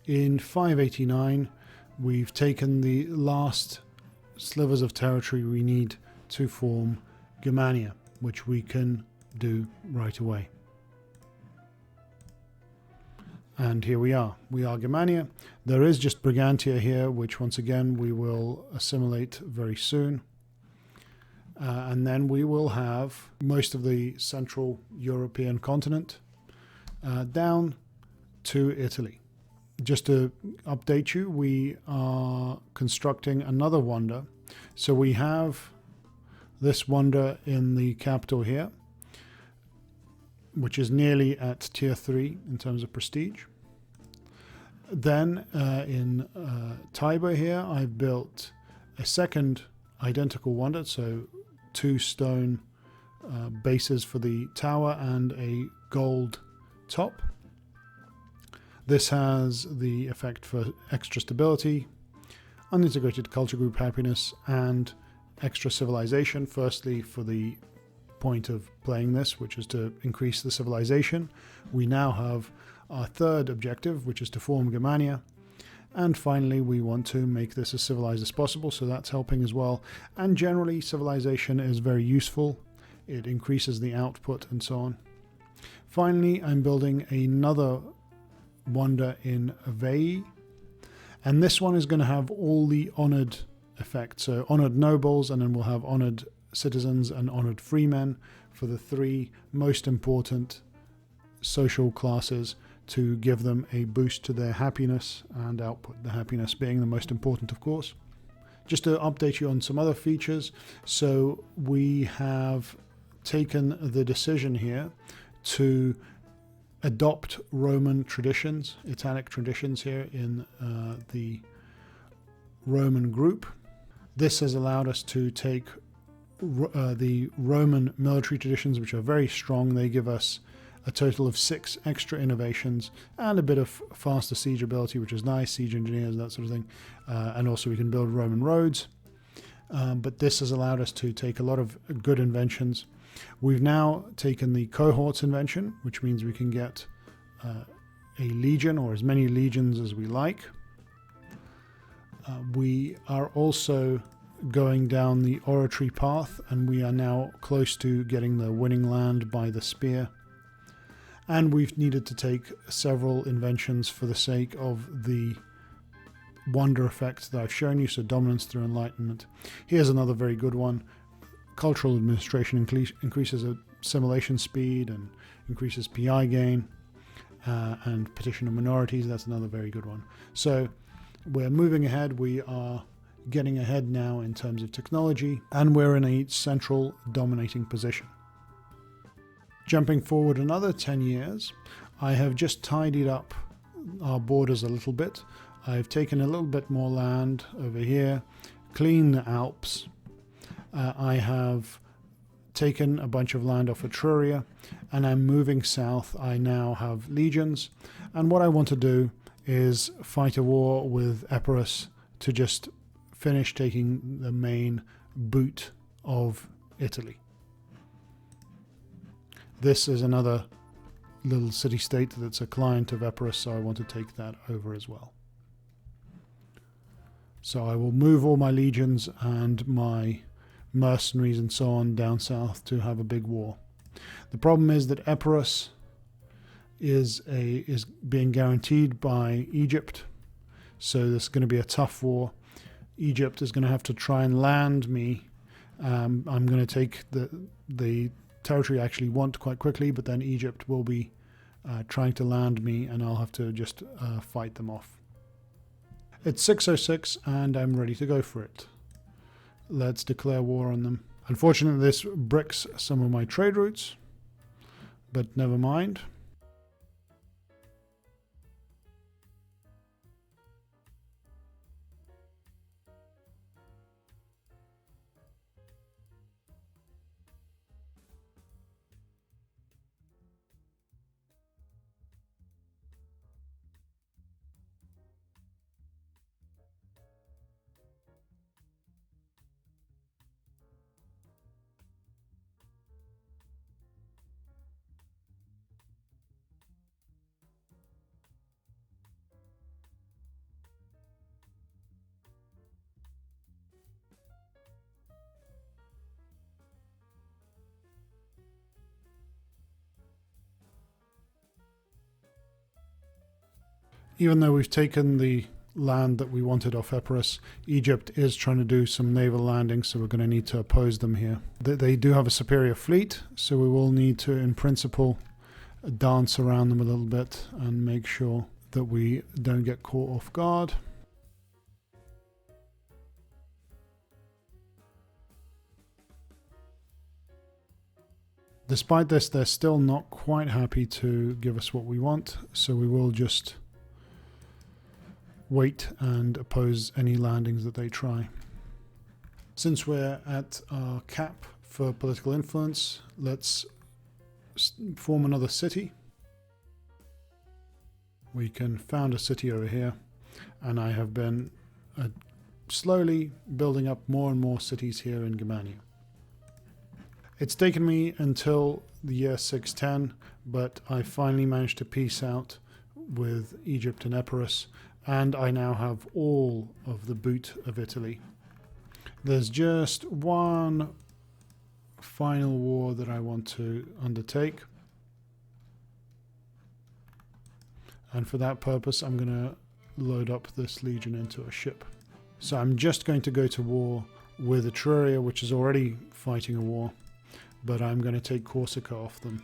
in 589 we've taken the last slivers of territory we need to form Germania, which we can do right away. And here we are Germania. There is just Brigantia here, which once again we will assimilate very soon. And then we will have most of the Central European continent down to Italy. Just to update you, we are constructing another wonder. So we have this wonder in the capital here, which is nearly at tier 3 in terms of prestige. Then in Tiber here, I've built a second identical wonder, so 2 stone bases for the tower and a gold top. This has the effect for extra stability, unintegrated culture group happiness, and extra civilization. Firstly, for the point of playing this, which is to increase the civilization. We now have our third objective, which is to form Germania. And finally, we want to make this as civilized as possible, so that's helping as well. And generally, civilization is very useful. It increases the output and so on. Finally, I'm building another wonder in Veii, and this one is going to have all the honored effects. So honored nobles, and then we'll have honored citizens and honored freemen for the 3 most important social classes, to give them a boost to their happiness and output, the happiness being the most important, of course. Just to update you on some other features, so we have taken the decision here to adopt Roman traditions, Italic traditions here in the Roman group. This has allowed us to take the Roman military traditions, which are very strong. They give us a total of 6 extra innovations and a bit of faster siege ability, which is nice, siege engineers, that sort of thing. And also we can build Roman roads. But this has allowed us to take a lot of good inventions. We've now taken the cohorts invention, which means we can get a legion or as many legions as we like. We are also going down the oratory path, and we are now close to getting the winning land by the spear. And we've needed to take several inventions for the sake of the wonder effects that I've shown you, so dominance through enlightenment. Here's another very good one. Cultural administration increases assimilation speed and increases PI gain, and petition of minorities, that's another very good one. So we're moving ahead. We are getting ahead now in terms of technology, and we're in a central dominating position. Jumping forward another 10 years, I have just tidied up our borders a little bit. I've taken a little bit more land over here, cleaned the Alps. I have taken a bunch of land off Etruria, and I'm moving south. I now have legions, and what I want to do is fight a war with Epirus to just finish taking the main boot of Italy. This is another little city-state that's a client of Epirus, so I want to take that over as well. So I will move all my legions and my mercenaries and so on down south to have a big war. The problem is that Epirus is being guaranteed by Egypt, so this is going to be a tough war. Egypt is going to have to try and land me. I'm going to take the territory I actually want quite quickly, but then Egypt will be trying to land me, and I'll have to just fight them off. It's 6:06 and I'm ready to go for it. Let's declare war on them. Unfortunately, this bricks some of my trade routes, but never mind. Even though we've taken the land that we wanted off Epirus, Egypt is trying to do some naval landings, so we're going to need to oppose them here. They do have a superior fleet, so we will need to, in principle, dance around them a little bit and make sure that we don't get caught off guard. Despite this, they're still not quite happy to give us what we want, so we will just wait and oppose any landings that they try. Since we're at our cap for political influence, let's form another city. We can found a city over here, and I have been slowly building up more and more cities here in Germania. It's taken me until the year 610, but I finally managed to peace out with Egypt and Epirus, and I now have all of the boot of Italy. There's just one final war that I want to undertake, and for that purpose I'm going to load up this legion into a ship. So I'm just going to go to war with Etruria, which is already fighting a war, but I'm going to take Corsica off them.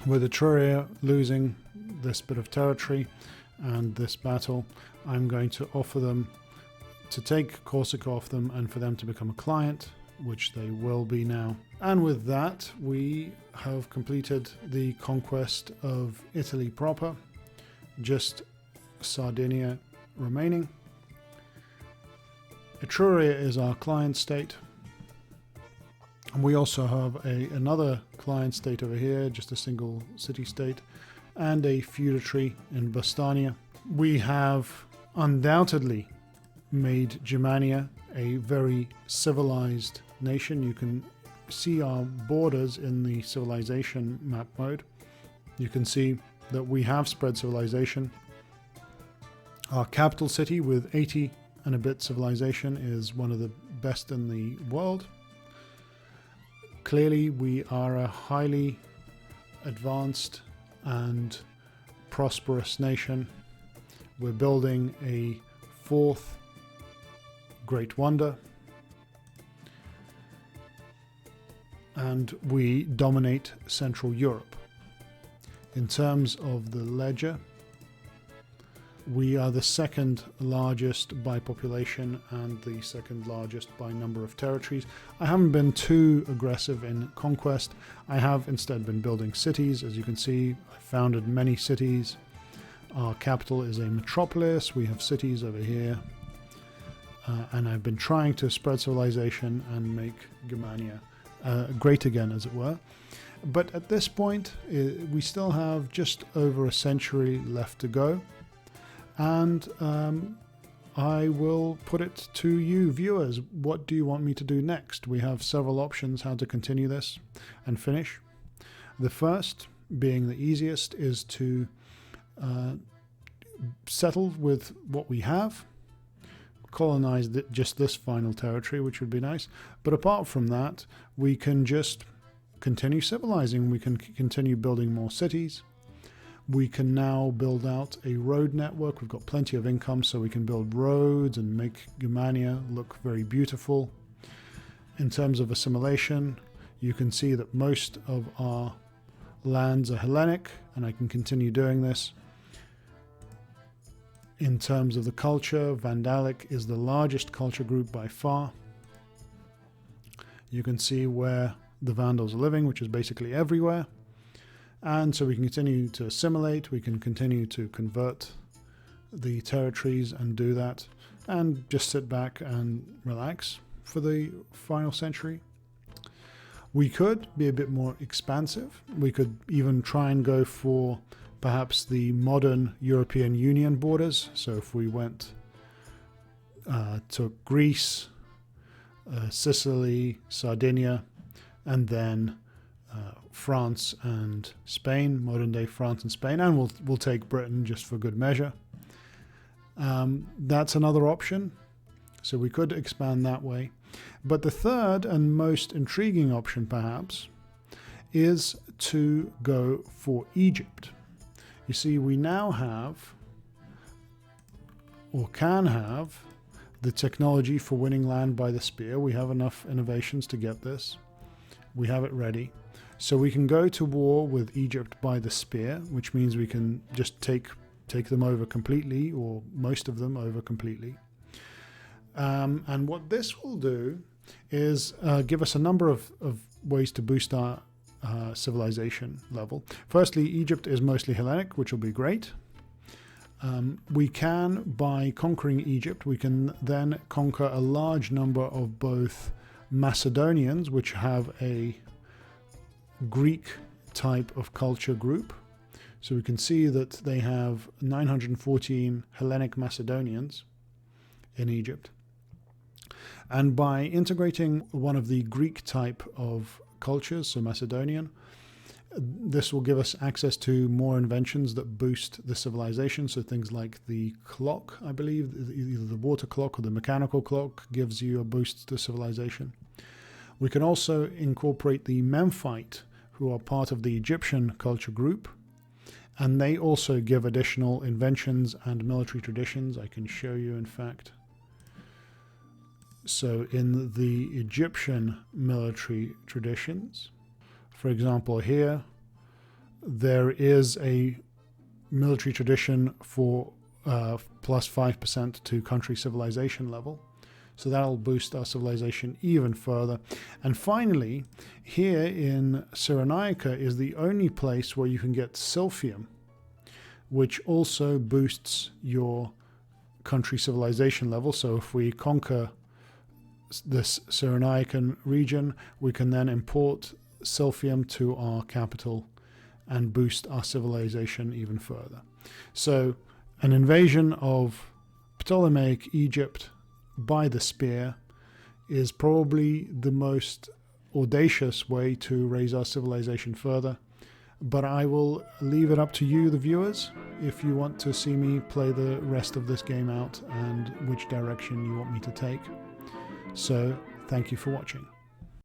With Etruria losing this bit of territory and this battle, I'm going to offer them to take Corsica off them and for them to become a client, which they will be now. And with that, we have completed the conquest of Italy proper, just Sardinia remaining. Etruria is our client state. And we also have another client state over here, just a single city state, and a feudatory in Bastania. We have undoubtedly made Germania a very civilized nation. You can see our borders in the civilization map mode. You can see that we have spread civilization. Our capital city with 80 and a bit civilization is one of the best in the world. Clearly, we are a highly advanced and prosperous nation. We're building a fourth great wonder, and we dominate Central Europe. In terms of the ledger, we are the second largest by population and the second largest by number of territories. I haven't been too aggressive in conquest. I have instead been building cities. As you can see, I founded many cities. Our capital is a metropolis. We have cities over here. And I've been trying to spread civilization and make Germania great again, as it were. But at this point, we still have just over a century left to go. And I will put it to you, viewers. What do you want me to do next? We have several options how to continue this and finish. The first being the easiest is to settle with what we have, colonize just this final territory, which would be nice. But apart from that, we can just continue civilizing. We can continue building more cities. We can now build out a road network. We've got plenty of income, so we can build roads and make Germania look very beautiful. In terms of assimilation, you can see that most of our lands are Hellenic, and I can continue doing this. In terms of the culture, Vandalic is the largest culture group by far. You can see where the Vandals are living, which is basically everywhere. And so we can continue to assimilate, we can continue to convert the territories and do that, and just sit back and relax for the final century. We could be a bit more expansive. We could even try and go for perhaps the modern European Union borders. So if we went to Greece, Sicily, Sardinia, and then France and Spain, modern day France and Spain, and we'll take Britain just for good measure. That's another option. So we could expand that way. But the third and most intriguing option perhaps is to go for Egypt. You see, we now have, or can have, the technology for winning land by the spear. We have enough innovations to get this. We have it ready. So we can go to war with Egypt by the spear, which means we can just take them over completely, or most of them over completely. And what this will do is give us a number of ways to boost our civilization level. Firstly, Egypt is mostly Hellenic, which will be great. We can, by conquering Egypt, we can then conquer a large number of both Macedonians, which have a Greek type of culture group. So we can see that they have 914 Hellenic Macedonians in Egypt. And by integrating one of the Greek type of cultures, so Macedonian, this will give us access to more inventions that boost the civilization. So things like the clock, I believe, either the water clock or the mechanical clock gives you a boost to civilization. We can also incorporate the Memphite, who are part of the Egyptian culture group, and they also give additional inventions and military traditions. I can show you, in fact. So in the Egyptian military traditions, for example, here, there is a military tradition for plus 5% to country civilization level. So that'll boost our civilization even further. And finally, here in Cyrenaica is the only place where you can get Silphium, which also boosts your country civilization level. So if we conquer this Cyrenaican region, we can then import Silphium to our capital and boost our civilization even further. So an invasion of Ptolemaic Egypt by the spear is probably the most audacious way to raise our civilization further. But I will leave it up to you, the viewers, if you want to see me play the rest of this game out and which direction you want me to take. So, thank you for watching.